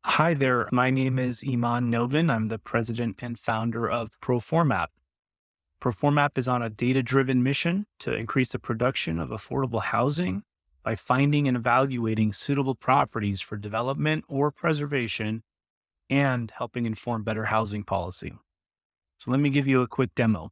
Hi there. My name is Iman Novin. I'm the president and founder of ProforMap. ProforMap is on a data driven mission to increase the production of affordable housing by finding and evaluating suitable properties for development or preservation and helping inform better housing policy. So, let me give you a quick demo.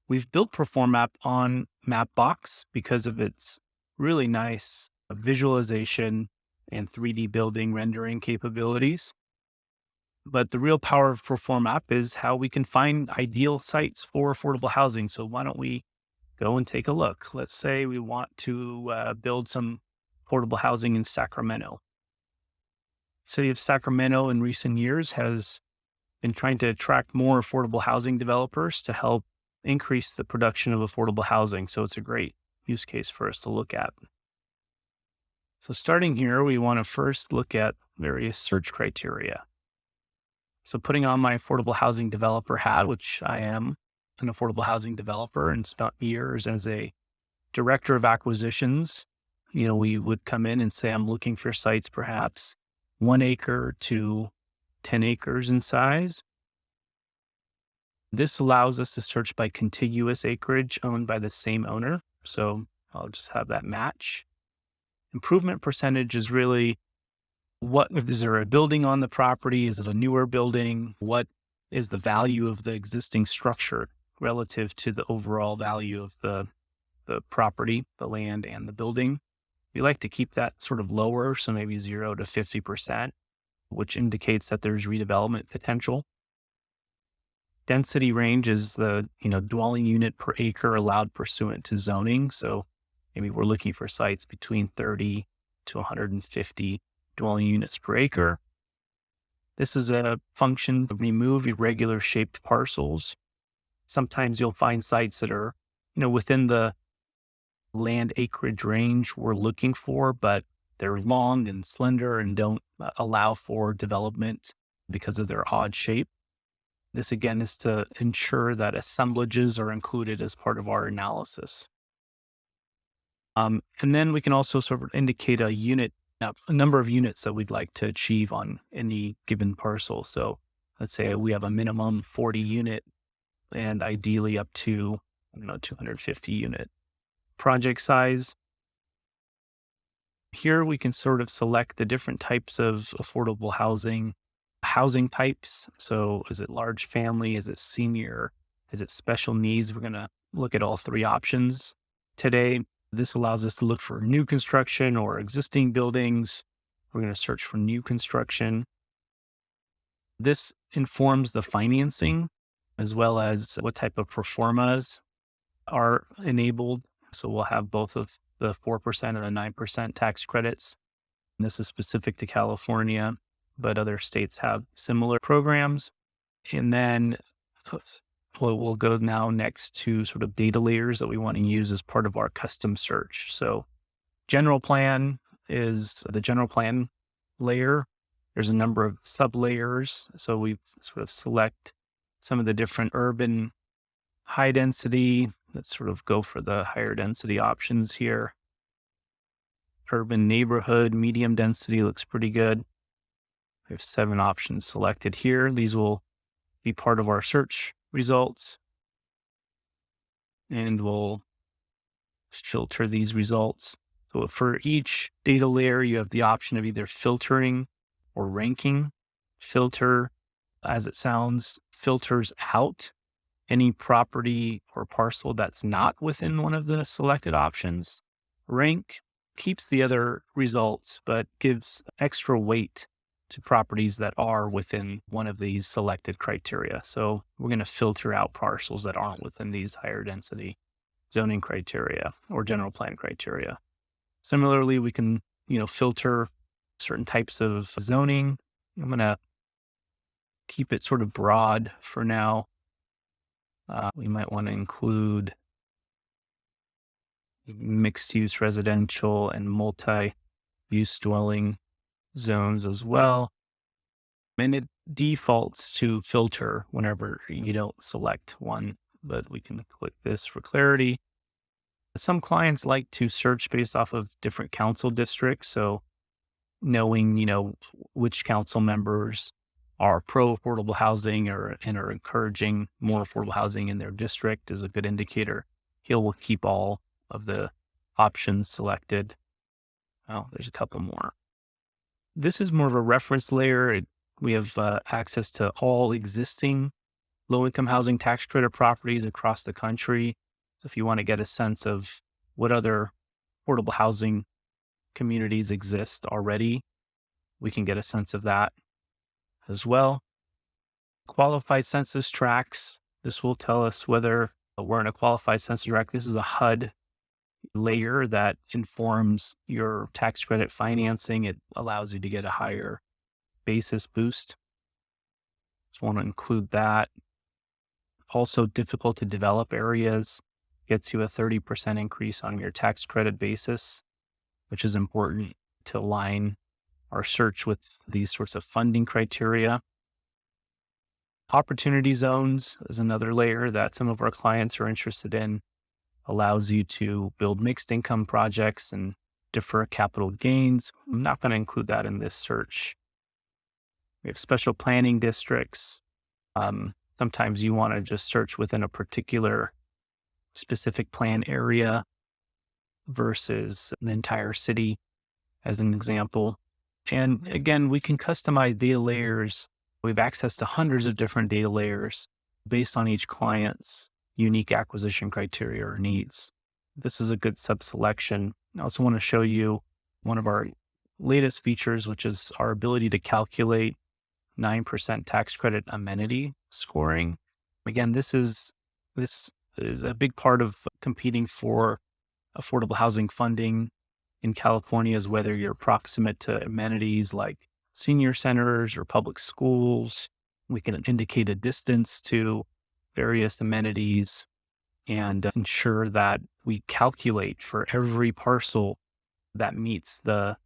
We've built ProforMap on Mapbox because of its really nice visualization and 3D building rendering capabilities. But the real power of ProformApp is how we can find ideal sites for affordable housing. So why don't we go and take a look? Let's say we want to build some affordable housing in Sacramento. City of Sacramento in recent years has been trying to attract more affordable housing developers to help increase the production of affordable housing. So it's a great use case for us to look at. So starting here, we want to first look at various search criteria. So putting on my affordable housing developer hat, which I am an affordable housing developer and spent years as a director of acquisitions, we would come in and say, I'm looking for sites perhaps 1 acre to 10 acres in size. This allows us to search by contiguous acreage owned by the same owner. So I'll just have that match. Improvement percentage is really is there a building on the property? Is it a newer building? What is the value of the existing structure relative to the overall value of the property, the land, and the building? We like to keep that sort of lower, so maybe 0 to 50%, which indicates that there's redevelopment potential. Density range is the dwelling unit per acre allowed pursuant to zoning. So maybe we're looking for sites between 30 to 150 dwelling units per acre. This is a function to remove irregular shaped parcels. Sometimes you'll find sites that are, within the land acreage range we're looking for, but they're long and slender and don't allow for development because of their odd shape. This again is to ensure that assemblages are included as part of our analysis. And then we can also sort of indicate a number of units that we'd like to achieve on any given parcel. So let's say we have a minimum 40 unit and ideally up to, 250 unit project size. Here we can sort of select the different types of affordable housing types. So is it large family? Is it senior? Is it special needs? We're going to look at all three options today. This allows us to look for new construction or existing buildings. We're going to search for new construction. This informs the financing as well as what type of proformas are enabled. So we'll have both of the 4% and the 9% tax credits. And this is specific to California, but other states have similar programs. And then we'll go now next to sort of data layers that we want to use as part of our custom search. So general plan is the general plan layer. There's a number of sub layers. So we sort of select some of the different urban high density. Let's sort of go for the higher density options here. Urban neighborhood, medium density looks pretty good. We have 7 options selected here. These will be part of our search results. And we'll filter these results. So for each data layer, you have the option of either filtering or ranking. Filter, as it sounds, filters out any property or parcel that's not within one of the selected options. Rank keeps the other results, but gives extra weight to properties that are within one of these selected criteria. So we're going to filter out parcels that aren't within these higher density zoning criteria or general plan criteria. Similarly, we can, filter certain types of zoning. I'm going to keep it sort of broad for now. We might want to include mixed use residential and multi-use dwelling zones as well. And it defaults to filter whenever you don't select one, but we can click this for clarity. Some clients like to search based off of different council districts. So knowing, which council members are pro affordable housing and are encouraging more affordable housing in their district is a good indicator. Will keep all of the options selected. Oh, there's a couple more. This is more of a reference layer. We have access to all existing low-income housing tax credit properties across the country. So if you want to get a sense of what other affordable housing communities exist already, we can get a sense of that as well. Qualified census tracts. This will tell us whether we're in a qualified census tract. This is a HUD layer that informs your tax credit financing. It allows you to get a higher basis boost. Just want to include that. Also, difficult to develop areas gets you a 30% increase on your tax credit basis, which is important to align our search with these sorts of funding criteria. Opportunity zones is another layer that some of our clients are interested in. Allows you to build mixed income projects and defer capital gains. I'm not going to include that in this search. We have special planning districts. Sometimes you want to just search within a particular specific plan area versus the entire city, as an example. And again, we can customize data layers. We have access to hundreds of different data layers based on each client's unique acquisition criteria or needs. This is a good sub-selection. I also want to show you one of our latest features, which is our ability to calculate 9% tax credit amenity scoring. Again, this is a big part of competing for affordable housing funding in California, is whether you're proximate to amenities like senior centers or public schools. We can indicate a distance to various amenities and ensure that we calculate for every parcel that meets the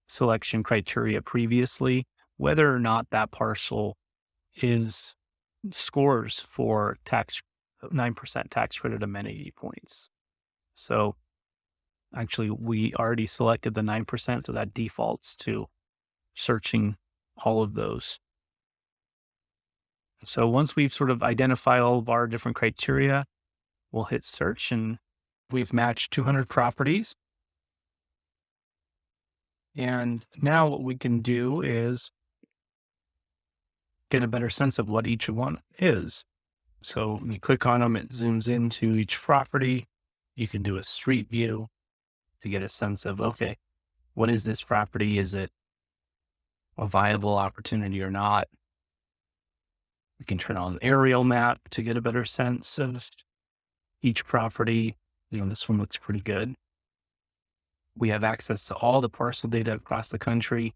selection criteria previously, whether or not that parcel scores for 9% tax credit amenity points. So actually, we already selected the 9%, so that defaults to searching all of those. So once we've sort of identified all of our different criteria, we'll hit search, and we've matched 200 properties. And now what we can do is get a better sense of what each one is. So when you click on them, it zooms into each property. You can do a street view to get a sense of, okay, what is this property? Is it a viable opportunity or not? We can turn on an aerial map to get a better sense of each property. This one looks pretty good. We have access to all the parcel data across the country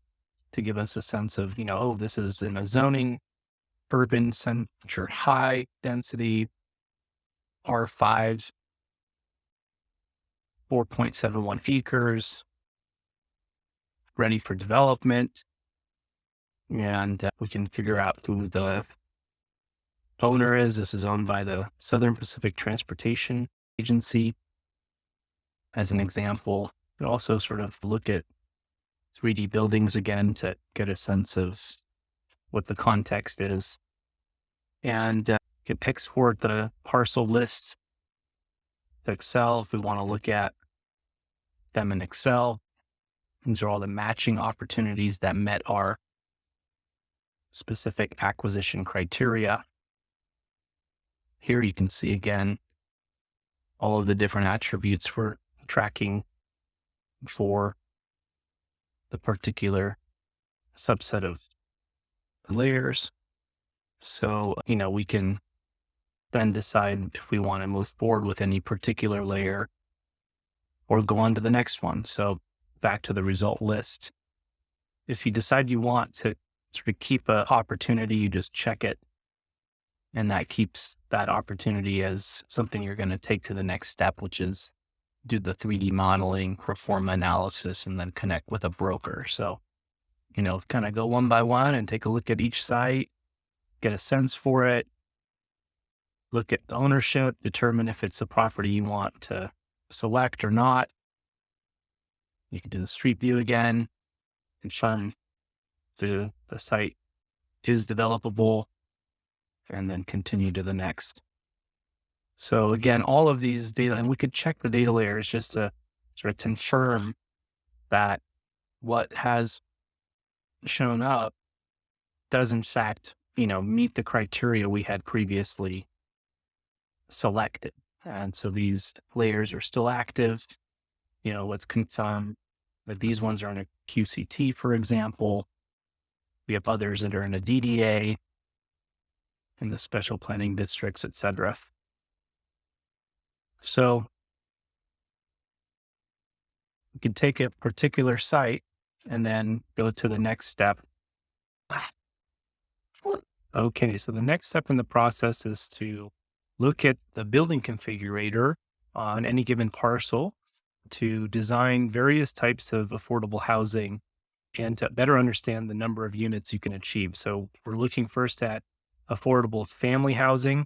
to give us a sense of, this is in a zoning, urban center, high density, R5, 4.71 acres, ready for development. And we can figure out who the owner is. This is owned by the Southern Pacific Transportation Agency. As an example, you can also sort of look at 3D buildings again to get a sense of what the context is. And can export the parcel lists to Excel if we want to look at them in Excel. These are all the matching opportunities that met our specific acquisition criteria. Here you can see again all of the different attributes we're tracking for the particular subset of layers. So, we can then decide if we want to move forward with any particular layer or go on to the next one. So back to the result list. If you decide you want to sort of keep an opportunity, you just check it. And that keeps that opportunity as something you're going to take to the next step, which is do the 3D modeling, perform analysis, and then connect with a broker. So, kind of go one by one and take a look at each site, get a sense for it, look at the ownership, determine if it's a property you want to select or not. You can do the street view again, confirm the site is developable, and then continue to the next. So again, all of these data, and we could check the data layers just to sort of confirm that what has shown up does in fact, meet the criteria we had previously selected. And so these layers are still active. Let's confirm that these ones are in a QCT, for example. We have others that are in a DDA, in the special planning districts, et cetera. So we can take a particular site and then go to the next step. Okay, so the next step in the process is to look at the building configurator on any given parcel to design various types of affordable housing and to better understand the number of units you can achieve. So we're looking first at affordable family housing.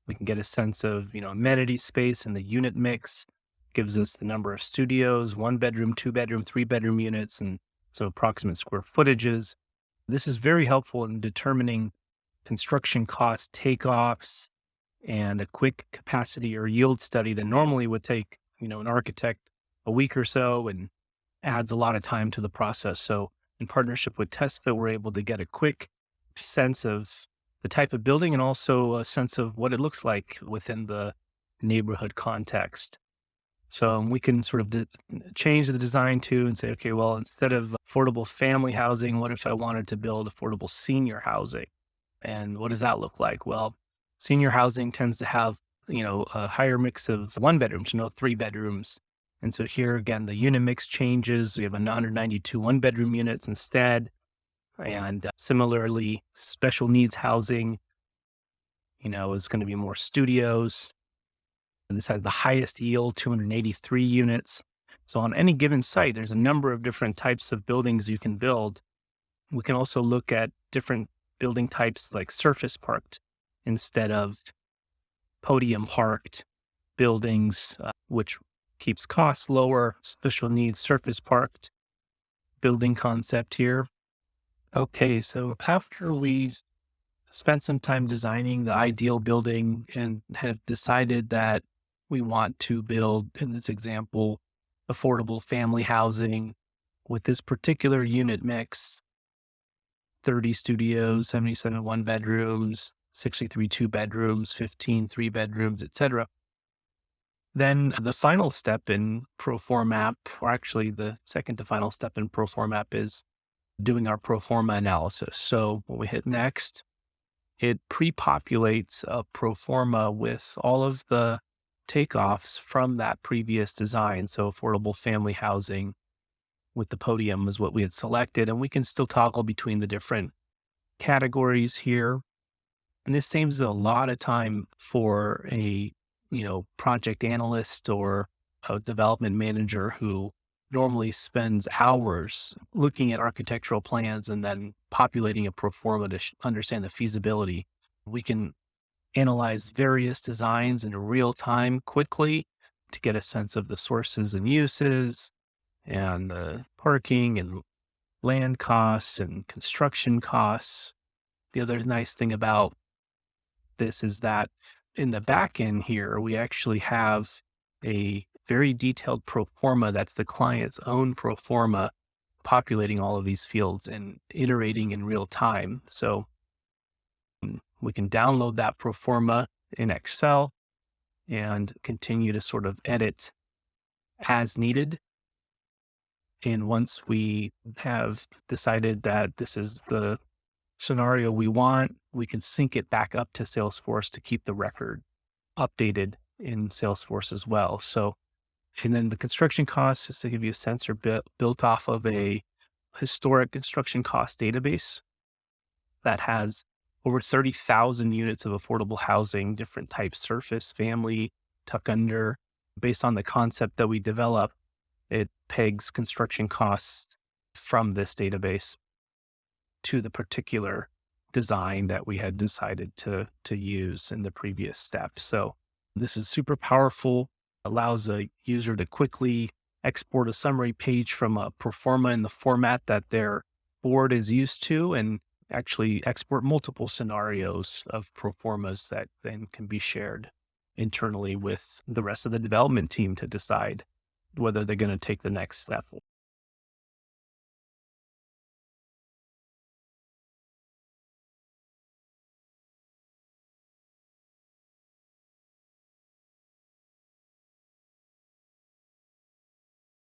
We can get a sense of, amenity space and the unit mix. Gives us the number of studios, 1-bedroom, 2-bedroom, 3-bedroom units, and so approximate square footages. This is very helpful in determining construction cost takeoffs and a quick capacity or yield study that normally would take, an architect a week or so and adds a lot of time to the process. So in partnership with TestFit, we're able to get a quick sense of the type of building and also a sense of what it looks like within the neighborhood context. So we can sort of change the design too and say, okay, well, instead of affordable family housing, what if I wanted to build affordable senior housing? And what does that look like? Well, senior housing tends to have, a higher mix of 1-bedrooms, 3-bedrooms. And so here again, the unit mix changes. We have 192 1-bedroom units instead. And similarly, special needs housing, is going to be more studios. And this has the highest yield, 283 units. So on any given site, there's a number of different types of buildings you can build. We can also look at different building types like surface parked instead of podium parked buildings, which keeps costs lower. Special needs surface parked building concept here. Okay, so after we've spent some time designing the ideal building and have decided that we want to build, in this example, affordable family housing with this particular unit mix, 30 studios, 77 1-bedrooms, 63 2-bedrooms, 15 3-bedrooms, etc. Then the final step in ProforMap, or actually the second to final step in ProforMap, is doing our pro forma analysis. So when we hit next, it pre-populates a pro forma with all of the takeoffs from that previous design. So affordable family housing with the podium is what we had selected, and we can still toggle between the different categories here. And this saves a lot of time for a, project analyst or a development manager who normally spends hours looking at architectural plans and then populating a pro forma to understand the feasibility. We can analyze various designs in real time quickly to get a sense of the sources and uses and the parking and land costs and construction costs. The other nice thing about this is that in the back end here, we actually have a very detailed pro forma that's the client's own pro forma, populating all of these fields and iterating in real time. So we can download that pro forma in Excel and continue to sort of edit as needed. And once we have decided that this is the scenario we want, we can sync it back up to Salesforce to keep the record updated in Salesforce as well. So, and then the construction costs, just to give you a sense, are built off of a historic construction cost database that has over 30,000 units of affordable housing, different types, surface, family, tuck under. Based on the concept that we develop, it pegs construction costs from this database to the particular design that we had decided to use in the previous step. So this is super powerful, allows a user to quickly export a summary page from a proforma in the format that their board is used to, and actually export multiple scenarios of proformas that then can be shared internally with the rest of the development team to decide whether they're going to take the next step.